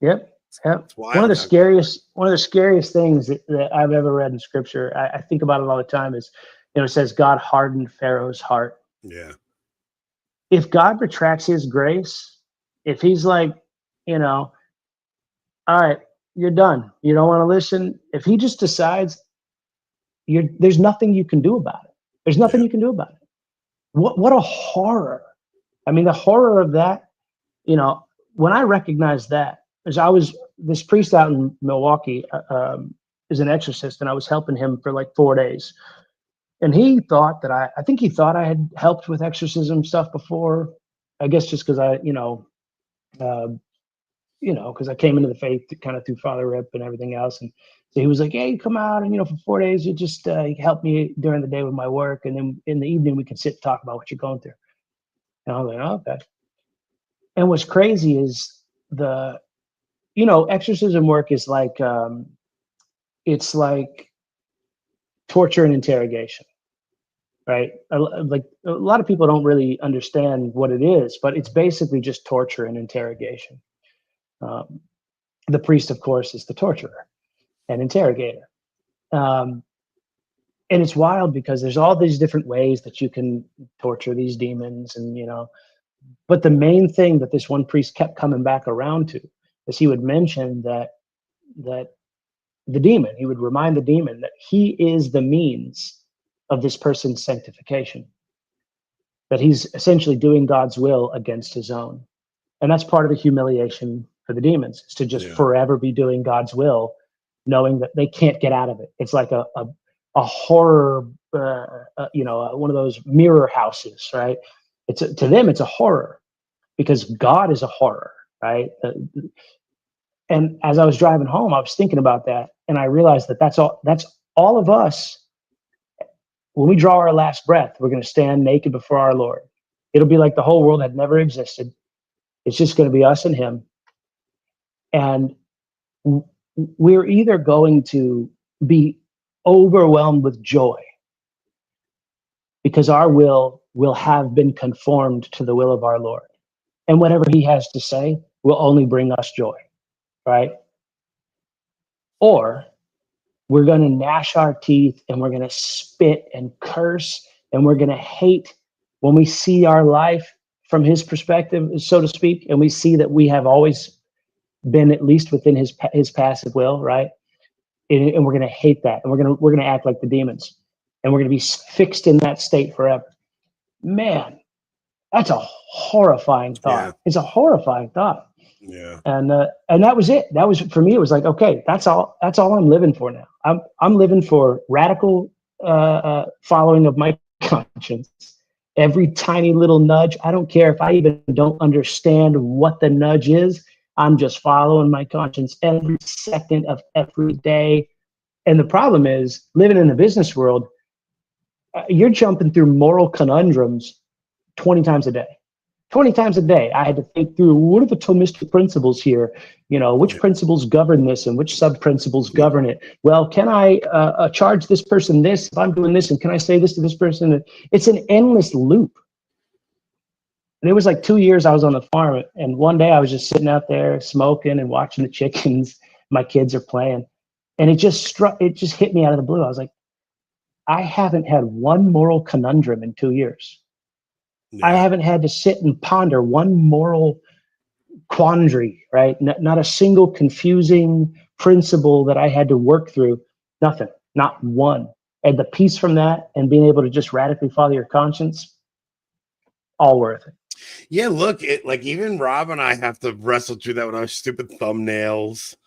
Speaker 3: Yep. Yep. One of the scariest things that I've ever read in scripture, I think about it all the time, is, you know, it says God hardened Pharaoh's heart.
Speaker 2: Yeah.
Speaker 3: If God retracts his grace, if he's like, you know, all right, you're done, you don't want to listen, if he just decides there's nothing you can do about it. There's nothing you can do about it. What a horror. I mean, the horror of that, you know, when I recognized that, as this priest out in Milwaukee is an exorcist, and I was helping him for like 4 days. And he thought that I think he thought I had helped with exorcism stuff before. I guess just because because I came into the faith kind of through Father Rip and everything else. And so he was like, hey, come out and, you know, for 4 days, you just help me during the day with my work. And then in the evening, we can sit and talk about what you're going through. And I was like, oh, okay. And what's crazy is exorcism work is like, it's like torture and interrogation, right? Like a lot of people don't really understand what it is, but it's basically just torture and interrogation. The priest, of course, is the torturer and interrogator. And it's wild because there's all these different ways that you can torture these demons, and, you know, but the main thing that this one priest kept coming back around to is he would mention that the demon, he would remind the demon that he is the means of this person's sanctification, that he's essentially doing God's will against his own. And that's part of the humiliation for the demons, is to just forever be doing God's will, knowing that they can't get out of it. It's like a horror, one of those mirror houses, right? To them, it's a horror because God is a horror, right? And as I was driving home, I was thinking about that, and I realized that that's all of us. When we draw our last breath, we're going to stand naked before our Lord. It'll be like the whole world had never existed. It's just going to be us and him. And we're either going to be overwhelmed with joy because our will have been conformed to the will of our Lord. And whatever he has to say will only bring us joy, right? Or we're going to gnash our teeth and we're going to spit and curse and we're going to hate when we see our life from his perspective, so to speak, and we see that we have always been at least within his passive will, right? And we're going to hate that, and we're going to act like the demons, and we're going to be fixed in that state forever. Man, that's a horrifying thought. Yeah. It's a horrifying thought.
Speaker 2: Yeah.
Speaker 3: And that was it. That was, for me, it was like, okay, that's all I'm living for now. I'm living for radical following of my conscience. Every tiny little nudge, I don't care if I even don't understand what the nudge is. I'm just following my conscience every second of every day. And the problem is, living in the business world, you're jumping through moral conundrums 20 times a day. 20 times a day, I had to think through, what are the Thomistic principles here? You know, which principles govern this and which sub-principles govern it? Well, can I charge this person this if I'm doing this? And can I say this to this person? It's an endless loop. And it was like 2 years I was on the farm, and one day I was just sitting out there smoking and watching the chickens. My kids are playing. And it just hit me out of the blue. I was like, I haven't had one moral conundrum in 2 years. Yeah. I haven't had to sit and ponder one moral quandary, right? Not a single confusing principle that I had to work through. Nothing, not one. And the peace from that and being able to just radically follow your conscience, all worth it.
Speaker 2: Yeah, look, like even Rob and I have to wrestle through that with our stupid thumbnails.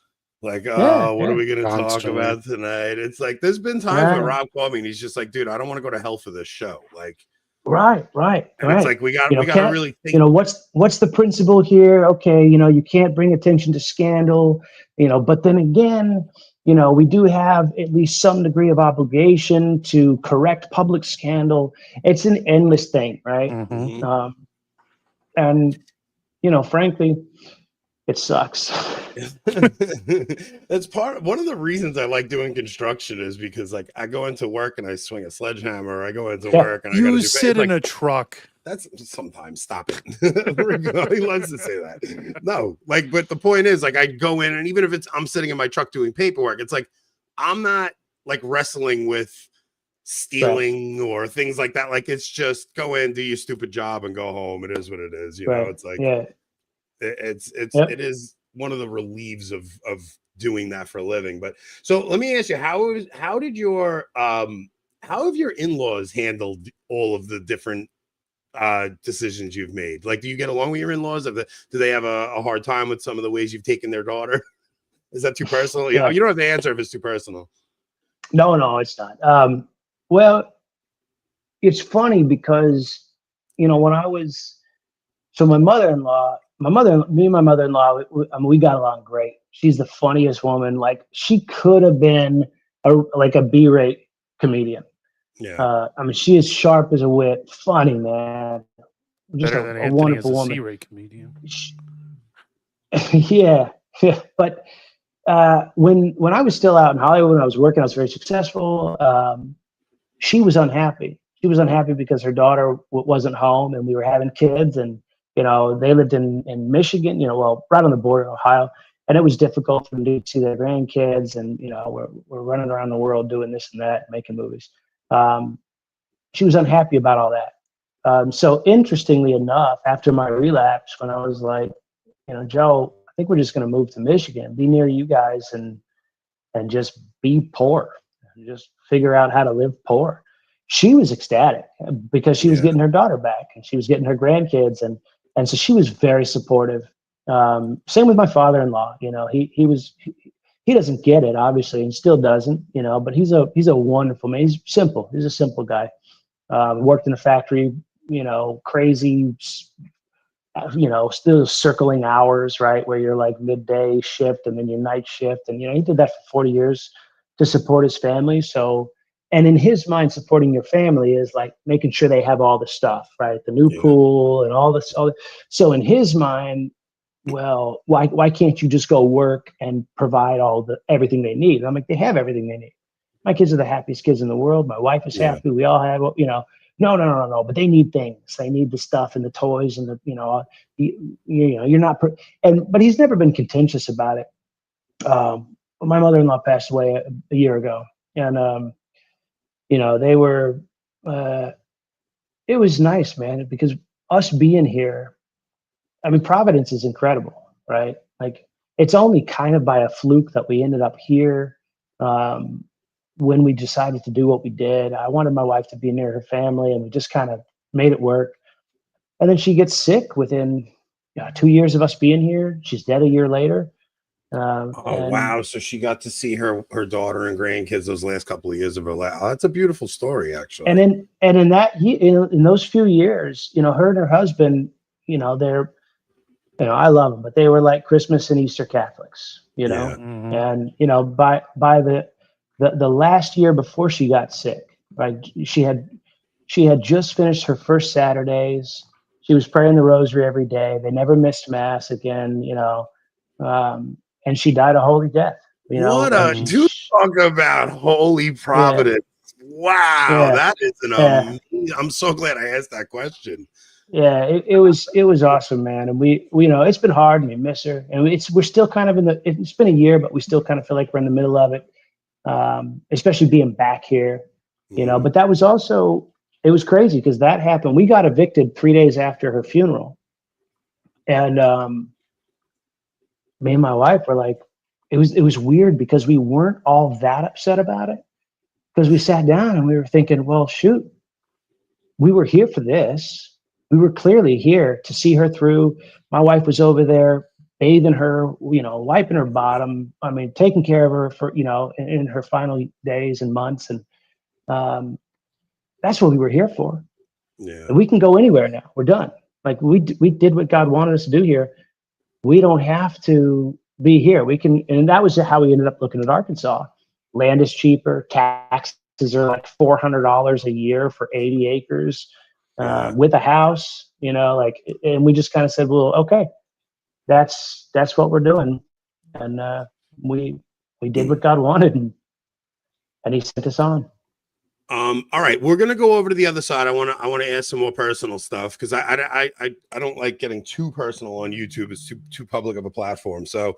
Speaker 2: Like,
Speaker 3: Yeah,
Speaker 2: oh, what are
Speaker 3: yeah.
Speaker 2: we gonna talk
Speaker 1: Constantly.
Speaker 2: about tonight? It's like there's been times where
Speaker 3: Right,
Speaker 2: Rob called me and he's just like, dude, I don't want to go to hell for this show. Like, and it's
Speaker 3: right.
Speaker 2: like we got to
Speaker 3: Can't,
Speaker 2: really think.
Speaker 3: what's the principle here? Okay, you can't bring attention to scandal, but then again, we do have at least some degree of obligation to correct public scandal. It's an endless thing, right?
Speaker 1: Mm-hmm.
Speaker 2: Mhm.
Speaker 3: And frankly, it sucks.
Speaker 2: That's one of the reasons I like doing construction is because like I go into work and I swing a sledgehammer. I go into
Speaker 3: Yeah.
Speaker 2: work and I got to
Speaker 1: You
Speaker 2: do.
Speaker 1: sit
Speaker 2: It's
Speaker 1: in
Speaker 2: like
Speaker 1: a truck.
Speaker 2: that's sometimes stop it. He loves to say that. No, like, but the point is, like, I go in and even if I'm sitting in my truck doing paperwork, it's like I'm not like wrestling with stealing or things like that. Like, it's just go in, do your stupid job, and go home. It is what it is.
Speaker 3: Right.
Speaker 2: It's like
Speaker 3: Yeah.
Speaker 2: it is one of the relieves of doing that for a living. But so let me ask you, how have your in-laws handled all of the different decisions you've made? Like, do you get along with your in-laws? Do they have a hard time with some of the ways you've taken their daughter? Is that too personal?
Speaker 3: Yeah.
Speaker 2: You don't have to answer if it's too personal.
Speaker 3: No, it's not. Well, it's funny because when I was me and my mother-in-law, we got along great. She's the funniest woman. Like, she could have been a B-rate comedian.
Speaker 2: Yeah.
Speaker 3: She is sharp as a whip, funny, man. Just
Speaker 1: Better
Speaker 3: a
Speaker 1: than Anthony as
Speaker 3: wonderful
Speaker 1: a
Speaker 3: woman.
Speaker 1: C-rate comedian.
Speaker 3: Yeah. But when I was still out in Hollywood, when I was working, I was very successful. She was unhappy. She was unhappy because her daughter wasn't home, and we were having kids, and they lived in Michigan, right on the border of Ohio, and it was difficult for them to see their grandkids, and we're running around the world doing this and that, making movies. She was unhappy about all that. So interestingly enough, after my relapse, when I was like, Joe, I think we're just going to move to Michigan, be near you guys, and just be poor, and just figure out how to live poor. She was ecstatic because she was getting her daughter back and she was getting her grandkids, and so she was very supportive. Same with my father-in-law. He doesn't get it, obviously, and still doesn't. But he's a wonderful man. He's simple. He's a simple guy. Worked in a factory. Crazy. Still circling hours, right? Where you're like midday shift and then your night shift. And, he did that for 40 years to support his family. So, and in his mind, supporting your family is like making sure they have all the stuff, right? The new pool and all this. So in his mind, well, why can't you just go work and provide everything they need? I'm like, they have everything they need. My kids are the happiest kids in the world. My wife is happy. We all have, no. But they need things. They need the stuff and the toys and you're not, but he's never been contentious about it. My mother-in-law passed away a year ago, and they were. It was nice, man, because us being here, Providence is incredible, right? Like, it's only kind of by a fluke that we ended up here. When we decided to do what we did, I wanted my wife to be near her family, and we just kind of made it work. And then she gets sick within 2 years of us being here. She's dead a year later.
Speaker 2: Wow! So she got to see her daughter and grandkids those last couple of years of her life. Oh, that's a beautiful story, actually.
Speaker 3: And in those few years, her and her husband, they're, I love them, but they were like Christmas and Easter Catholics,
Speaker 1: Mm-hmm.
Speaker 3: and by the last year before she got sick, right? She had just finished her first Saturdays. She was praying the rosary every day. They never missed mass again, and she died a holy death.
Speaker 2: What a dude! Talk about holy providence. Yeah. Wow, that is an amazing. I'm so glad I asked that question.
Speaker 3: Yeah, it was awesome, man. And we it's been hard, and we miss her, and we're still kind of it's been a year, but we still kind of feel like we're in the middle of it. Especially being back here, but that was also, it was crazy because that happened. We got evicted 3 days after her funeral. And me and my wife were like, it was weird because we weren't all that upset about it, because we sat down and we were thinking, well, shoot, we were here for this. We were clearly here to see her through. My wife was over there, bathing her, wiping her bottom. I mean, taking care of her for, in her final days and months. And that's what we were here for.
Speaker 2: Yeah.
Speaker 3: And we can go anywhere now. We're done. Like we did what God wanted us to do here. We don't have to be here. We can, and that was how we ended up looking at Arkansas. Land is cheaper. Taxes are like $400 a year for 80 acres with a house, and we just kind of said, well, okay, that's what we're doing. And we did what God wanted, and he sent us on.
Speaker 2: All right, we're gonna go over to the other side. I want to ask some more personal stuff because I don't like getting too personal on YouTube. It's too public of a platform. So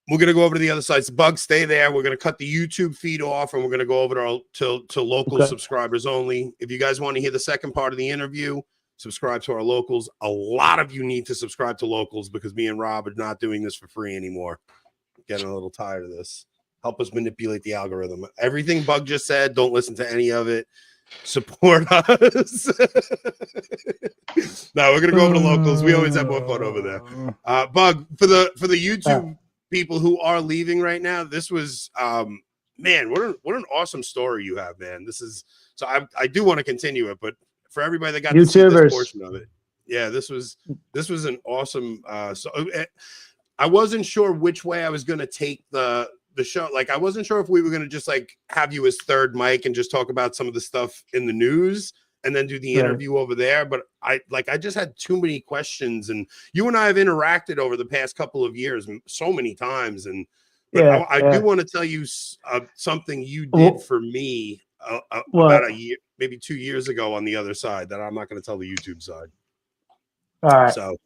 Speaker 2: we're gonna go over to the other side. So Bug, stay there. We're gonna cut the YouTube feed off, and we're gonna go over to local subscribers only. If you guys want to hear the second part of the interview, subscribe to our locals. A lot of you need to subscribe to locals because me and Rob are not doing this for free anymore. Getting a little tired of this. Help us manipulate the algorithm. Everything Bug just said, don't listen to any of it. Support us. No, we're gonna go over to locals. We always have more fun over there. Bug, for the YouTube people who are leaving right now, this was man, what an awesome story you have, man. This is so I do want to continue it, but for everybody that got to see this portion of it, yeah, this was an awesome I wasn't sure which way I was gonna take the show. Like, I wasn't sure if we were going to just like have you as third mic and just talk about some of the stuff in the news and then do the interview over there. But I just had too many questions, and you and I have interacted over the past couple of years so many times. And I do want to tell you something you did for me about a year, maybe 2 years ago on the other side that I'm not going to tell the YouTube side.
Speaker 3: All right.
Speaker 2: So,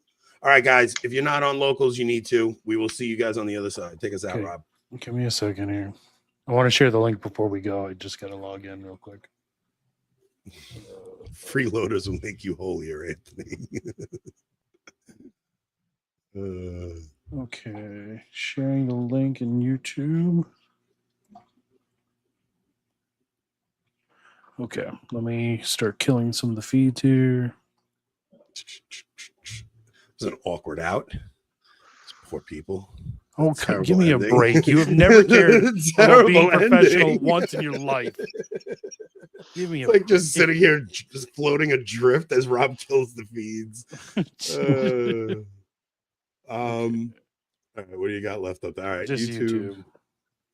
Speaker 2: all right, guys, if you're not on locals, you need to. We will see you guys on the other side. Take us out, Rob.
Speaker 1: Give me a second here. I want to share the link before we go. I just got to log in real quick.
Speaker 2: Freeloaders will make you holier, Anthony.
Speaker 1: Okay. Sharing the link in YouTube. Okay. Let me start killing some of the feeds here.
Speaker 2: It's an awkward out. It's poor people.
Speaker 1: Oh, give me a break. You have never cared about being professional once in your life. Give me a break.
Speaker 2: Just sitting here, just floating adrift as Rob kills the feeds. All right, what do you got left up there? All right,
Speaker 1: just YouTube.